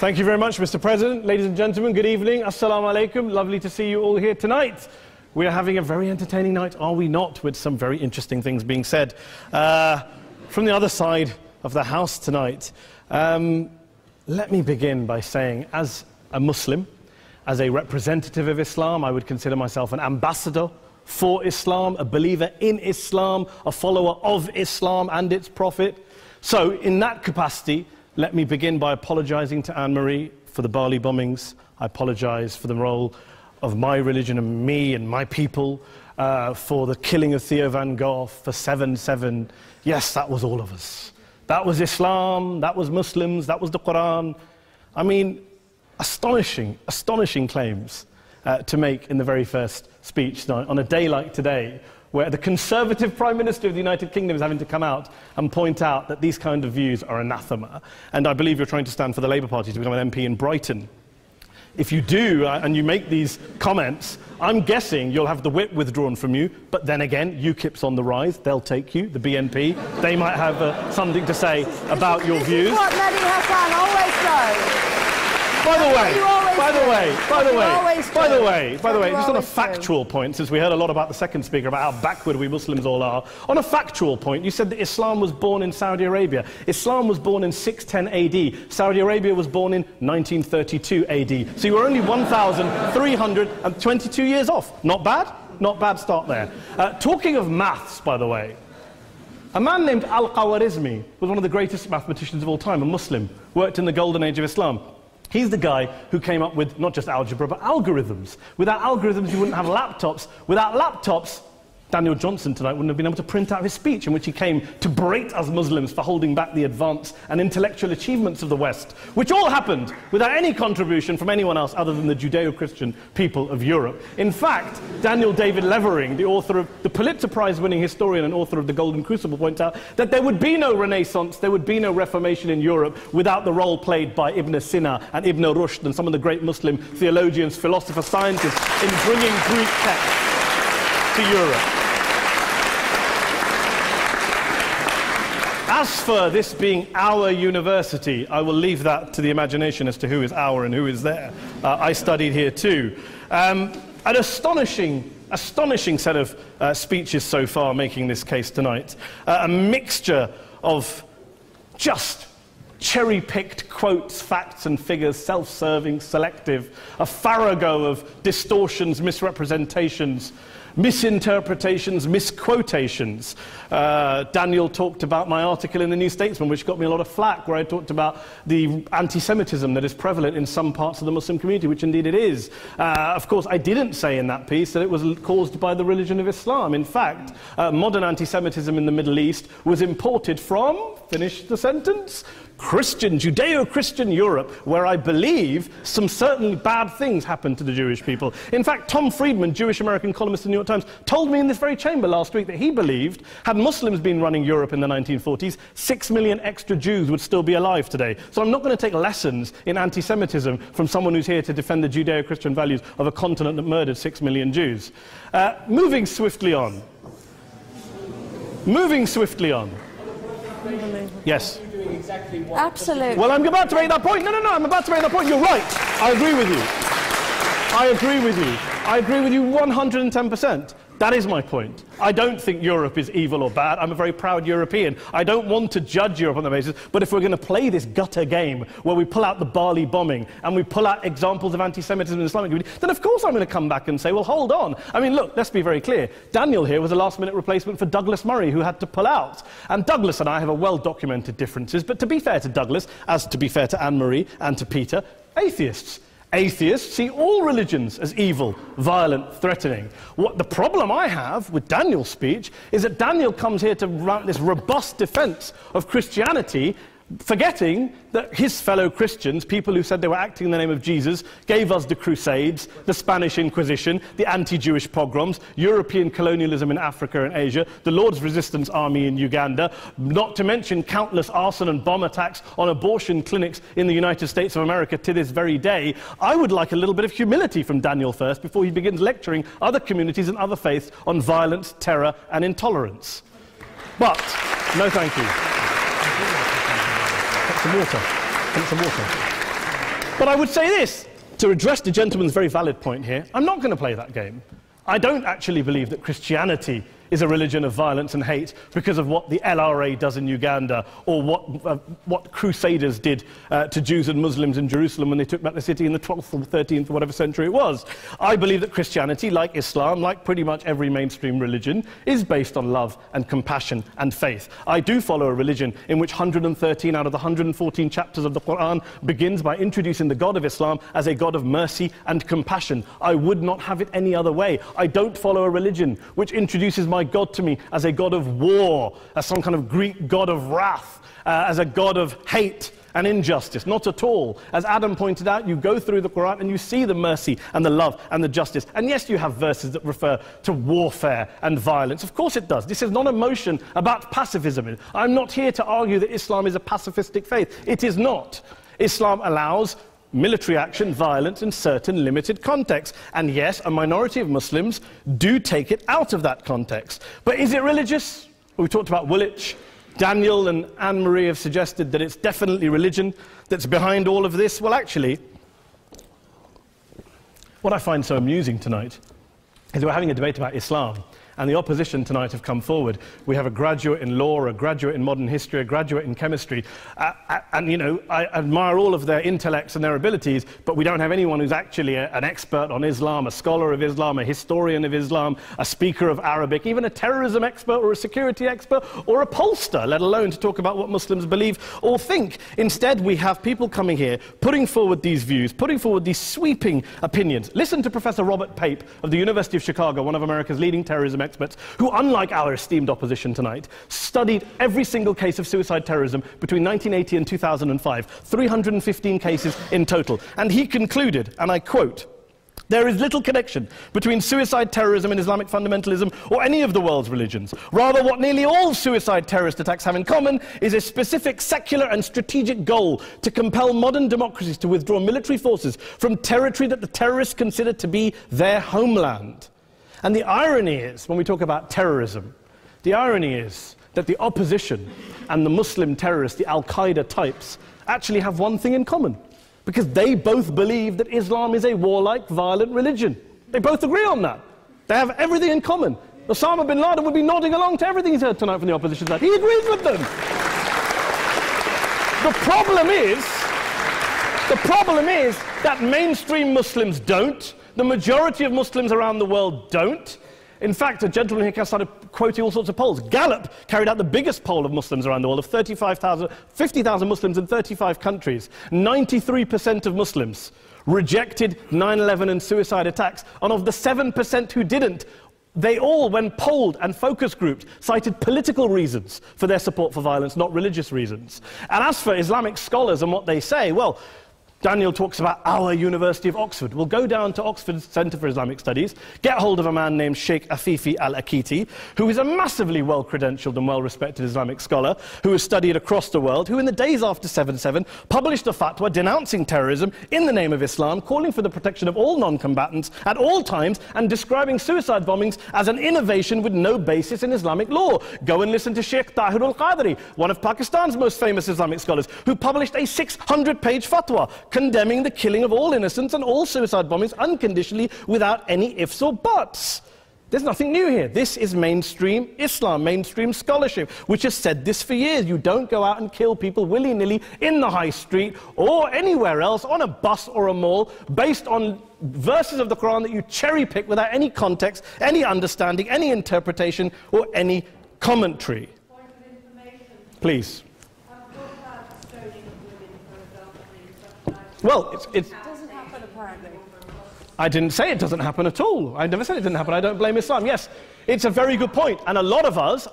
Thank you very much, Mr. President. Ladies and gentlemen, good evening. Assalamu alaikum. Lovely to see you all here tonight. We are having a very entertaining night, are we not, with some very interesting things being said from the other side of the house tonight. Let me begin by saying, as a Muslim, as a representative of Islam, I would consider myself an ambassador for Islam, a believer in Islam, a follower of Islam and its Prophet. So, in that capacity, let me begin by apologizing to Anne-Marie for the Bali bombings. I apologize for the role of my religion and me and my people, for the killing of Theo van Gogh, for 7/7. Yes, that was all of us. That was Islam, that was Muslims, that was the Quran. I mean, astonishing claims to make in the very first speech tonight, on a day like today, where the Conservative Prime Minister of the United Kingdom is having to come out and point out that these kind of views are anathema. And I believe you're trying to stand for the Labour Party to become an MP in Brighton. If you do, and you make these comments, I'm guessing you'll have the whip withdrawn from you, but then again, UKIP's on the rise, they'll take you, the BNP, they might have something to say about your views. This is what Mehdi Hassan always does. By the way, just on a factual point, since we heard a lot about the second speaker, about how backward we Muslims all are, on a factual point, you said that Islam was born in Saudi Arabia. Islam was born in 610 AD. Saudi Arabia was born in 1932 AD. So you were only 1,322 years off. Not bad? Not bad start there. Talking of maths, by the way, a man named Al-Khwarizmi was one of the greatest mathematicians of all time, a Muslim, worked in the golden age of Islam. He's the guy who came up with not just algebra, but algorithms. Without algorithms, you wouldn't have laptops. Without laptops, Daniel Johnson tonight wouldn't have been able to print out his speech in which he came to berate us Muslims for holding back the advance and intellectual achievements of the West, which all happened without any contribution from anyone else other than the Judeo-Christian people of Europe. In fact, Daniel David Levering, the author of the Pulitzer Prize-winning historian and author of The Golden Crucible, points out that there would be no Renaissance, there would be no Reformation in Europe without the role played by Ibn Sina and Ibn Rushd and some of the great Muslim theologians, philosophers, scientists in bringing Greek texts to Europe. As for this being our university, I will leave that to the imagination as to who is our and who is there. I studied here too. An astonishing set of speeches so far making this case tonight. A mixture of just cherry-picked quotes, facts and figures, self-serving, selective, a farrago of distortions, misrepresentations, misinterpretations, misquotations. Daniel talked about my article in the New Statesman, which got me a lot of flack, where I talked about the anti-Semitism that is prevalent in some parts of the Muslim community, which indeed it is. Of course, I didn't say in that piece that it was caused by the religion of Islam. In fact, modern anti-Semitism in the Middle East was imported from, finish the sentence, Judeo-Christian Europe, where I believe some certainly bad things happened to the Jewish people. In fact, Tom Friedman, Jewish-American columnist in the New York Times, told me in this very chamber last week that he believed, had Muslims been running Europe in the 1940s, 6 million extra Jews would still be alive today. So I'm not going to take lessons in anti-Semitism from someone who's here to defend the Judeo-Christian values of a continent that murdered 6 million Jews. Moving swiftly on. Yes. Absolutely. Well, I'm about to make that point. No, I'm about to make that point. You're right. I agree with you. I agree with you 110%. That is my point. I don't think Europe is evil or bad. I'm a very proud European. I don't want to judge Europe on that basis, but if we're going to play this gutter game where we pull out the Bali bombing and we pull out examples of anti-Semitism in the Islamic community, then of course I'm going to come back and say, well, hold on. I mean, look, let's be very clear. Daniel here was a last-minute replacement for Douglas Murray, who had to pull out. And Douglas and I have a well-documented differences, but to be fair to Douglas, as to be fair to Anne-Marie and to Peter, atheists. Atheists see all religions as evil, violent, threatening. What the problem I have with Daniel's speech is that Daniel comes here to run this robust defense of Christianity, forgetting that his fellow Christians, people who said they were acting in the name of Jesus, gave us the Crusades, the Spanish Inquisition, the anti-Jewish pogroms, European colonialism in Africa and Asia, the Lord's Resistance Army in Uganda, not to mention countless arson and bomb attacks on abortion clinics in the United States of America to this very day. I would like a little bit of humility from Daniel first before he begins lecturing other communities and other faiths on violence, terror and intolerance. But, no thank you. Some water. But I would say this, to address the gentleman's very valid point here, I'm not going to play that game. I don't actually believe that Christianity is a religion of violence and hate because of what the LRA does in Uganda or what Crusaders did to Jews and Muslims in Jerusalem when they took back the city in the 12th or 13th or whatever century it was. I believe that Christianity, like Islam, like pretty much every mainstream religion, is based on love and compassion and faith. I do follow a religion in which 113 out of the 114 chapters of the Quran begins by introducing the God of Islam as a God of mercy and compassion. I would not have it any other way. I don't follow a religion which introduces my God to me as a God of war, as some kind of Greek God of wrath, as a God of hate and injustice. Not at all. As Adam pointed out, you go through the Quran and you see the mercy and the love and the justice. And yes, you have verses that refer to warfare and violence. Of course it does. This is not a motion about pacifism. I'm not here to argue that Islam is a pacifistic faith. It is not. Islam allows military action, violence in certain limited contexts. And yes, a minority of Muslims do take it out of that context. But is it religious? We talked about Woolwich. Daniel and Anne-Marie have suggested that it's definitely religion that's behind all of this. Well, actually, what I find so amusing tonight is we're having a debate about Islam, and the opposition tonight have come forward. We have a graduate in law, a graduate in modern history, a graduate in chemistry, and you know, I admire all of their intellects and their abilities, but we don't have anyone who's actually an expert on Islam, a scholar of Islam, a historian of Islam, a speaker of Arabic, even a terrorism expert or a security expert or a pollster, let alone to talk about what Muslims believe or think. Instead, we have people coming here, putting forward these views, putting forward these sweeping opinions. Listen to Professor Robert Pape of the University of Chicago, one of America's leading terrorism experts, who, unlike our esteemed opposition tonight, studied every single case of suicide terrorism between 1980 and 2005, 315 cases in total. And he concluded, and I quote, "There is little connection between suicide terrorism and Islamic fundamentalism or any of the world's religions. Rather, what nearly all suicide terrorist attacks have in common is a specific secular and strategic goal to compel modern democracies to withdraw military forces from territory that the terrorists consider to be their homeland." And the irony is, when we talk about terrorism, the irony is that the opposition and the Muslim terrorists, the Al-Qaeda types, actually have one thing in common, because they both believe that Islam is a warlike, violent religion. They both agree on that. They have everything in common. Osama bin Laden would be nodding along to everything he's heard tonight from the opposition side. He agrees with them. The problem is that mainstream Muslims don't. The majority of Muslims around the world don't. In fact, a gentleman here started quoting all sorts of polls. Gallup carried out the biggest poll of Muslims around the world, of 50,000 Muslims in 35 countries. 93% of Muslims rejected 9/11 and suicide attacks, and of the 7% who didn't, they all, when polled and focus grouped, cited political reasons for their support for violence, not religious reasons. And as for Islamic scholars and what they say, well, Daniel talks about our University of Oxford. We'll go down to Oxford Centre for Islamic Studies, get hold of a man named Sheikh Afifi al-Akiti, who is a massively well-credentialed and well-respected Islamic scholar, who has studied across the world, who in the days after 7/7 published a fatwa denouncing terrorism in the name of Islam, calling for the protection of all non-combatants at all times, and describing suicide bombings as an innovation with no basis in Islamic law. Go and listen to Sheikh Tahir al-Qadri, one of Pakistan's most famous Islamic scholars, who published a 600-page fatwa condemning the killing of all innocents and all suicide bombings unconditionally without any ifs or buts. There's nothing new here. This is mainstream Islam, mainstream scholarship, which has said this for years. You don't go out and kill people willy-nilly in the high street or anywhere else, on a bus or a mall, based on verses of the Quran that you cherry-pick without any context, any understanding, any interpretation, or any commentary. Point of information. Please. Well, it doesn't happen, apparently. I didn't say it doesn't happen at all. I never said it didn't happen. I don't blame Islam. Yes, it's a very good point. And a lot of us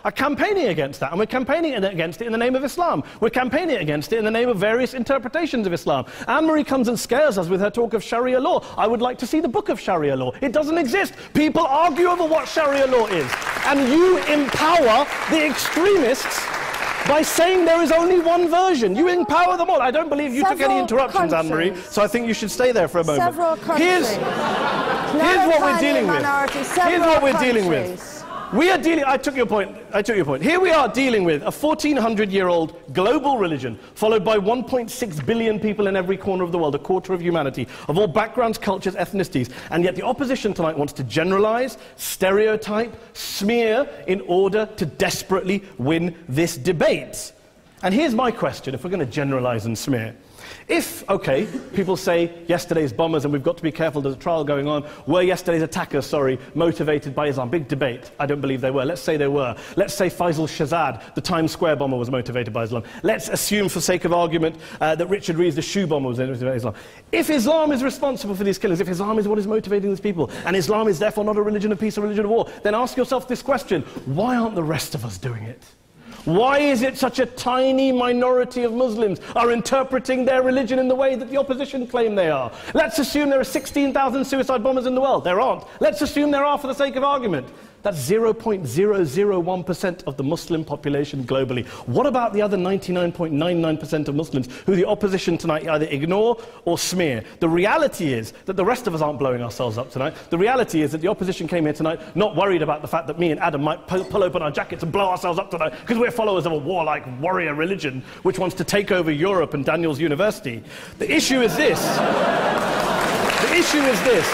are campaigning against that. And we're campaigning against it in the name of Islam. We're campaigning against it in the name of various interpretations of Islam. Anne-Marie comes and scares us with her talk of Sharia law. I would like to see the book of Sharia law. It doesn't exist. People argue over what Sharia law is. And you empower the extremists by saying there is only one version. You empower them all. I don't believe you took any interruptions, Anne-Marie, so I think you should stay there for a moment. Several countries. Here's what we're dealing with. Here's what we're dealing with. We are dealing, I took your point. Here we are dealing with a 1400-year-old global religion followed by 1.6 billion people in every corner of the world, a quarter of humanity, of all backgrounds, cultures, ethnicities. And yet the opposition tonight wants to generalize, stereotype, smear in order to desperately win this debate. And here's my question, if we're going to generalize and smear. If, okay, people say yesterday's bombers, and we've got to be careful, there's a trial going on, were yesterday's attackers, motivated by Islam? Big debate. I don't believe they were. Let's say they were. Let's say Faisal Shahzad, the Times Square bomber, was motivated by Islam. Let's assume, for sake of argument, that Richard Reeves, the shoe bomber, was motivated by Islam. If Islam is responsible for these killings, if Islam is what is motivating these people, and Islam is therefore not a religion of peace, a religion of war, then ask yourself this question: why aren't the rest of us doing it? Why is it such a tiny minority of Muslims are interpreting their religion in the way that the opposition claim they are? Let's assume there are 16,000 suicide bombers in the world. There aren't. Let's assume there are for the sake of argument. That's 0.001% of the Muslim population globally. What about the other 99.99% of Muslims who the opposition tonight either ignore or smear? The reality is that the rest of us aren't blowing ourselves up tonight. The reality is that the opposition came here tonight not worried about the fact that me and Adam might pull open our jackets and blow ourselves up tonight because we're followers of a warlike warrior religion which wants to take over Europe and Daniel's university. The issue is this. The issue is this.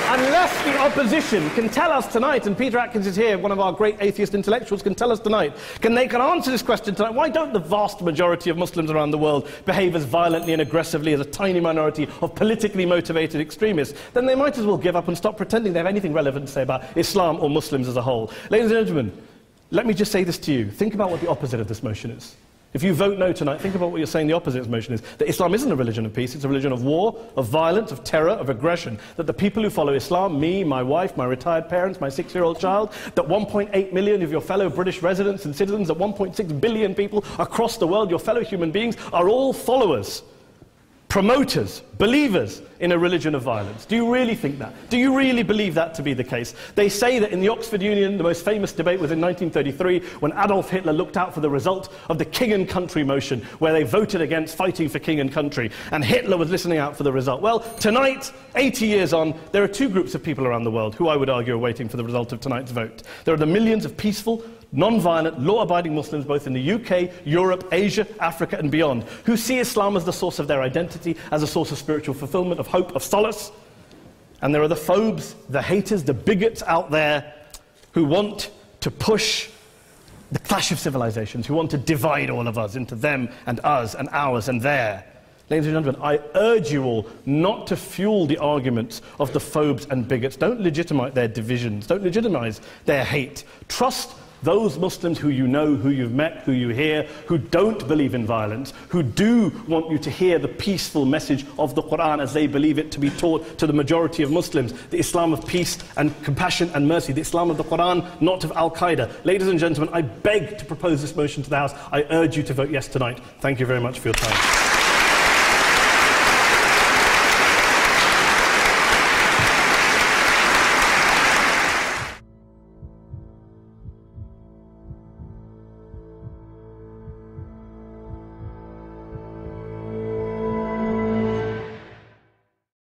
Unless the opposition can tell us tonight, and Peter Atkins is here, one of our great atheist intellectuals, can tell us tonight, they can answer this question tonight: why don't the vast majority of Muslims around the world behave as violently and aggressively as a tiny minority of politically motivated extremists? Then they might as well give up and stop pretending they have anything relevant to say about Islam or Muslims as a whole. Ladies and gentlemen, let me just say this to you. Think about what the opposite of this motion is. If you vote no tonight, think about what you're saying the opposite of this motion is. That Islam isn't a religion of peace, it's a religion of war, of violence, of terror, of aggression. That the people who follow Islam, me, my wife, my retired parents, my 6-year-old child, that 1.8 million of your fellow British residents and citizens, that 1.6 billion people across the world, your fellow human beings, are all followers, promoters, believers in a religion of violence. Do you really think that? Do you really believe that to be the case? They say that in the Oxford Union, the most famous debate was in 1933, when Adolf Hitler looked out for the result of the King and Country motion, where they voted against fighting for King and Country, and Hitler was listening out for the result. Well, tonight, 80 years on, there are two groups of people around the world who I would argue are waiting for the result of tonight's vote. There are the millions of peaceful, non-violent, law-abiding Muslims both in the UK, Europe, Asia, Africa and beyond, who see Islam as the source of their identity, as a source of spiritual fulfillment, of hope, of solace. And there are the phobes, the haters, the bigots out there who want to push the clash of civilizations, who want to divide all of us into them and us and ours and their. Ladies and gentlemen, I urge you all not to fuel the arguments of the phobes and bigots. Don't legitimize their divisions. Don't legitimize their hate. Trust those Muslims who you know, who you've met, who you hear, who don't believe in violence, who do want you to hear the peaceful message of the Quran as they believe it to be taught to the majority of Muslims, the Islam of peace and compassion and mercy, the Islam of the Quran, not of Al-Qaeda. Ladies and gentlemen, I beg to propose this motion to the House. I urge you to vote yes tonight. Thank you very much for your time.